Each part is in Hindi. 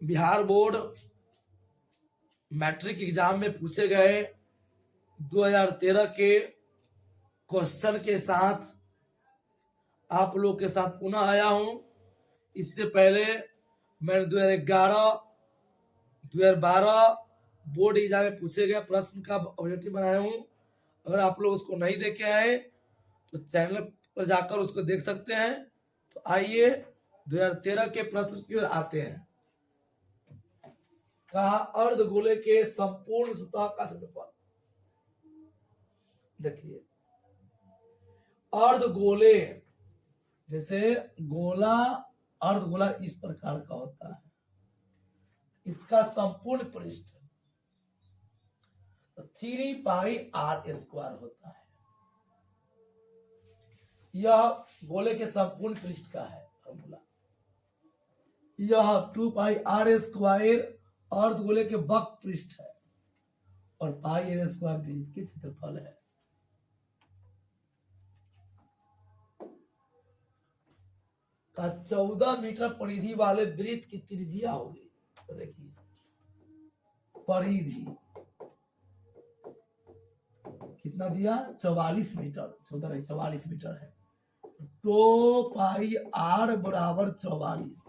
बिहार बोर्ड मैट्रिक एग्जाम में पूछे गए 2013 के क्वेश्चन के साथ आप लोग के साथ पुनः आया हूं। इससे पहले मैंने 2011 2012 बोर्ड एग्जाम में पूछे गए प्रश्न का ऑब्जेक्टिव बनाया हूं। अगर आप लोग उसको नहीं देखे आए तो चैनल पर जाकर उसको देख सकते हैं। तो आइए 2013 के प्रश्न की ओर आते हैं। कहा अर्धगोले के संपूर्ण सतह का क्षेत्रफल। देखिए अर्धगोले, जैसे गोला अर्धगोला इस प्रकार का होता है, इसका संपूर्ण पृष्ठ तो 3πr² होता है। यह गोले के संपूर्ण पृष्ठ का है फॉर्मूला। यह 2πr² अर्धगोले के वक्र पृष्ठ है और πr² वृत्त के क्षेत्रफल है। का 14 मीटर परिधि वाले वृत्त की त्रिज्या होगी। तो देखिए परिधि कितना दिया, 44 मीटर, 14 नहीं 44 मीटर है। तो πr बराबर 44,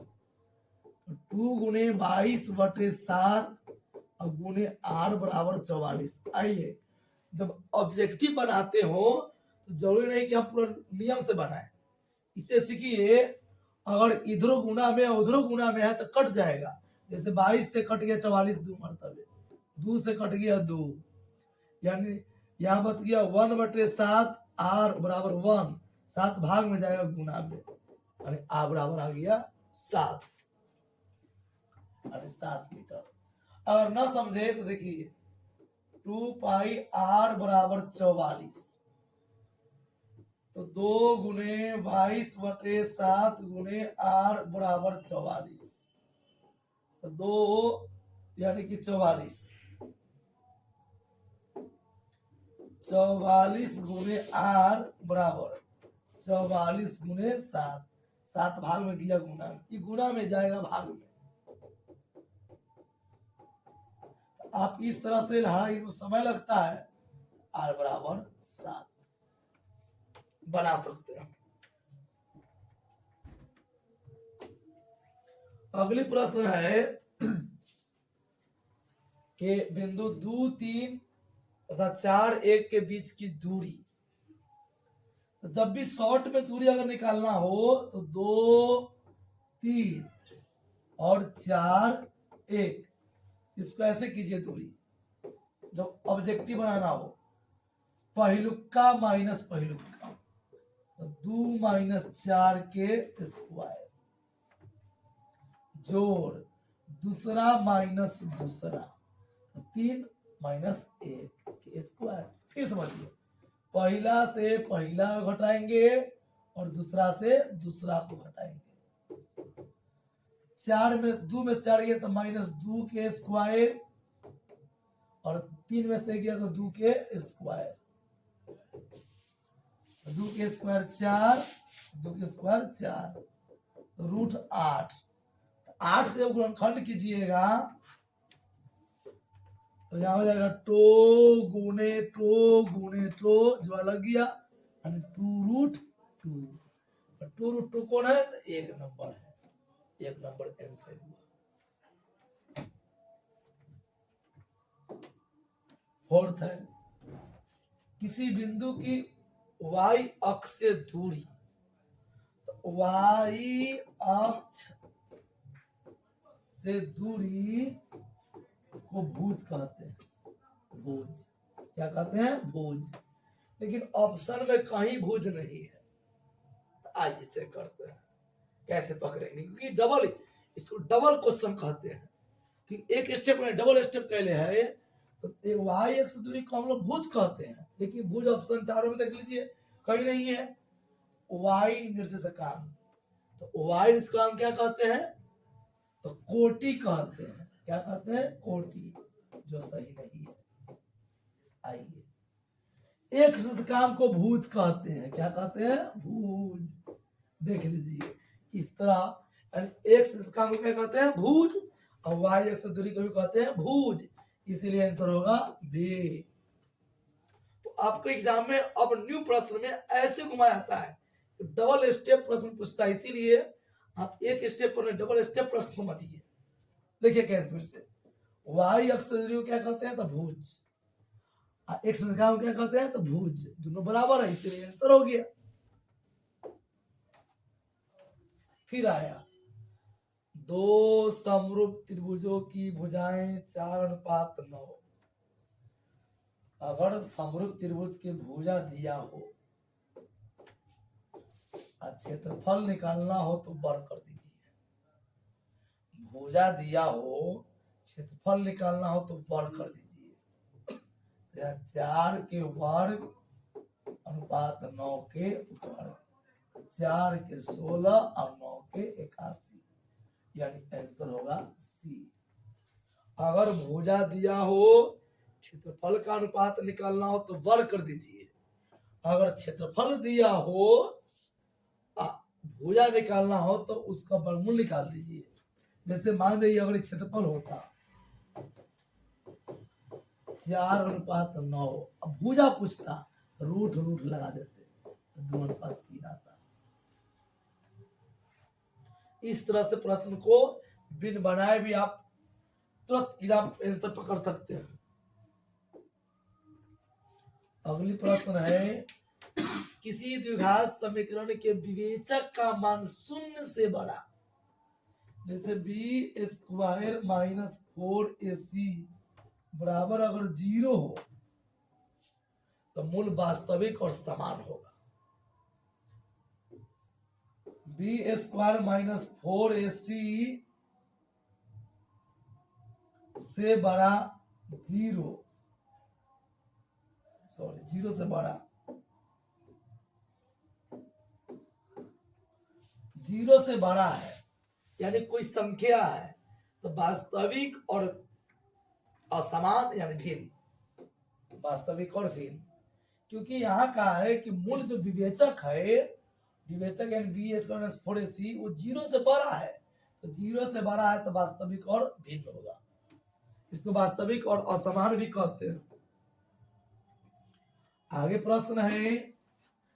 2 गुने 22/7 और गुने r बराबर 44। आइए जब ऑब्जेक्टिव बनाते हो तो जरूरी नहीं कि हम पूरा नियम से बनाए, इसे सीखिए। अगर इधरों गुना में उधरों गुना में है तो कट जाएगा। जैसे 22 से कट गया 44 2 मरतबे, 2 से कट गया 2, यानी यहाँ बच गया 1/7 r बराबर 1, 7 भाग में जाएगा गुना में, यानी r बराबर आ गया 7, यानी 7 मीटर। अगर न समझे तो देखिए 2πr बराबर 44, तो 2 गुने 22/7 गुने r बराबर 44, तो 2 यानी कि 44 गुने r बराबर 44 गुने 7, 7 भाग में गया गुना में, ये गुना में जाएगा भाग में। तो आप इस तरह से, इसमें समय लगता है, r बराबर 7 बना सकते हैं। अगली प्रश्न है कि बिंदु 2, 3 तथा 4, 1 के बीच की दूरी। तो जब भी शॉर्ट में दूरी अगर निकालना हो तो 2, 3 और 4, 1, इसको ऐसे कीजिए दूरी। जब ऑब्जेक्टिव बनाना हो, पहिलुक्का माइनस पहिलुक्का, तो 2 - 4 के स्क्वायर जोड़ दूसरा माइनस दूसरा, 3 - 1 के स्क्वायर। फिर समझिए, पहला से पहला घटाएंगे और दूसरा से दूसरा को घटाएंगे। 4 में 2 में से 4 गया तो -2 के स्क्वायर, और 3 में से गया तो 2 के स्क्वायर, 2 के स्क्वायर 4, 2 के स्क्वायर 4, √8। 8 को जब गुणनखंड कीजिएगा तो यहां हो जाएगा टो गुने टो जो अलग गया, यानी 2√2। 2√2 कौन है, तो 1 नंबर है, 1 नंबर आंसर हुआ। फोर्थ है, किसी बिंदु की y अक्ष से दूरी, तो y अक्ष से दूरी को भुज कहते हैं। भुज क्या कहते हैं, भुज। लेकिन ऑप्शन में कहीं भुज नहीं है। आइए चेक करते हैं कैसे पकड़ेंगे, क्योंकि डबल, इसको डबल क्वेश्चन कहते हैं कि एक स्टेप में डबल स्टेप कहले है। तो वाई एक्स दूरी को हम लोग भुज कहते हैं, लेकिन भुज ऑप्शन चारों में देख लीजिए कहीं नहीं है। वाई निर्देशांक, तो वाई निर्देशांक क्या कहते हैं, तो कोटि कहते हैं। क्या कहते हैं, कोटि, जो सही नहीं है। आइए, एक निर्देशांक को भुज कहते हैं। क्या कहते हैं, भुज। देख लीजिए इस तरह, एक निर्देशांक को क्या कहते हैं, भुज, और वाई अक्ष से दूरी को भी कहते हैं भुज, इसीलिए आंसर होगा बी। तो आपको एग्जाम में अब न्यू प्रश्न में ऐसे घुमाया जाता है, डबल स्टेप प्रश्न पूछता है, इसीलिए आप एक स्टेप पर डबल स्टेप प्रश्न समझिए। देखिए कैसे, फिर से वाई अक्ष से दूरी को क्या कहते हैं, तो भुज, एक्स रेखा को क्या कहते हैं, तो भुज, दोनों बराबर है, इसलिए आंसर हो गया। फिर आया दो समरूप त्रिभुजों की भुजाएं 4:9। अगर समरूप त्रिभुज की भुजा दिया हो, क्षेत्रफल निकालना हो तो वर्ग कर दीजिए। भुजा दिया हो, क्षेत्रफल निकालना हो तो वर्ग कर दीजिए। 4 के वर्ग अनुपात 9 के वर्ग, 4 के 16 और 9 के 81, यानी आंसर होगा सी। अगर भुजा दिया हो, क्षेत्रफल का अनुपात निकालना हो तो वर्ग कर दीजिए। अगर क्षेत्रफल दिया हो, भुजा निकालना हो तो उसका वर्गमूल निकाल दीजिए। जैसे मान लीजिए अगर क्षेत्रफल होता 4:9, अब भुजा पूछता, रूट लगा देते, 2:3 आता। इस तरह से प्रश्न को बिन बनाए भी आप तुरंत एग्जाम आंसर पकड़ सकते हैं। अगली प्रश्न है, किसी द्विघात समीकरण के विवेचक का मान 0 से बड़ा, जैसे b² - 4ac बराबर अगर 0 हो तो मूल वास्तविक और समान होगा। b² - 4ac से बड़ा 0, सॉरी 0 से बड़ा, 0 से बड़ा है, यानी कोई संख्या है तो वास्तविक और असमान यानी भिन्न, वास्तविक और भिन्न। क्योंकि यहाँ का है कि मूल जो विवेचक है, विवेचक यानी b² - 4ac वो 0 से बड़ा है, तो 0 से बड़ा है तो वास्तविक और भिन्न होगा। इसको वास्तविक और असमान भी कहते हैं। आगे प्रश्न है,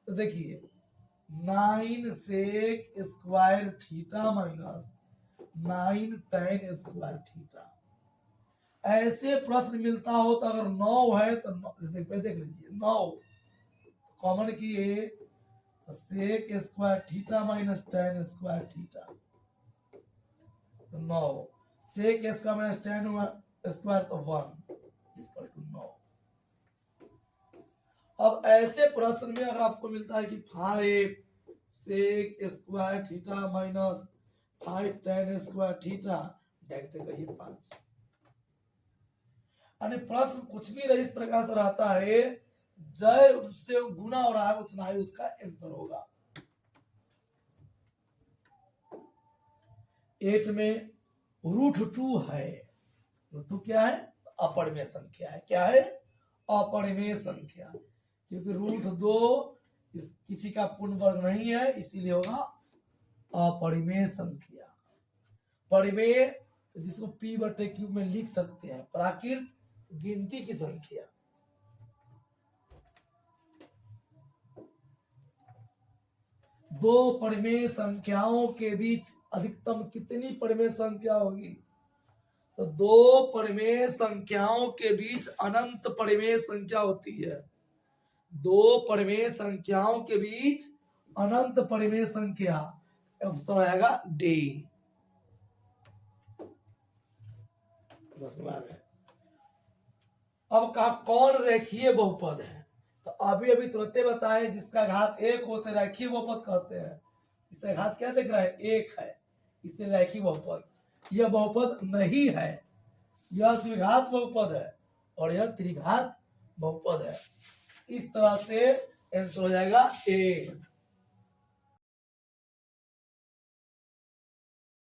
तो देखिए 9 sec² theta minus 9 tan square theta, ऐसे प्रश्न मिलता हो तो अगर 9 है तो देख लीजिए 9 कॉमन किए, sec² theta minus tan square theta, तो 9 sec² माइनस tan स्क्वायर तो 1 इक्वल टू 9। अब ऐसे प्रश्न में अगर आपको मिलता है कि 5 sec² theta minus 5 tan square theta, देखते कहिए 5, यानी प्रश्न कुछ भी इस प्रकार से रहता है, जय से गुना हो रहा है उतना ही उसका आंसर होगा। 8 में √2 है, √2 क्या है, अपरिमेय संख्या है। क्या है, अपरिमेय संख्या, क्योंकि √2 किसी का पूर्ण वर्ग नहीं है, इसीलिए होगा अपरिमेय संख्या। परिमेय तो जिसको p/q में लिख सकते हैं, प्राकृत गिनती की संख्या। दो परिमेय संख्याओं के बीच अधिकतम कितनी परिमेय संख्या होगी, तो दो परिमेय संख्याओं के बीच अनंत परिमेय संख्या होती है। दो परिमेय संख्याओं के बीच अनंत परिमेय संख्या, ऑप्शन आएगा डी। अब कहा कौन रेखीय बहुपद है, तो अभी अभी तुरंत बताए जिसका घात 1 हो से रेखीय बहुपद कहते हैं। इसका घात क्या लिख रहा है, 1 है, इससे रेखीय बहुपद। यह बहुपद नहीं है, यह द्विघात बहुपद है और यह त्रिघात बहुपद है। इस तरह से आंसर हो जाएगा ए।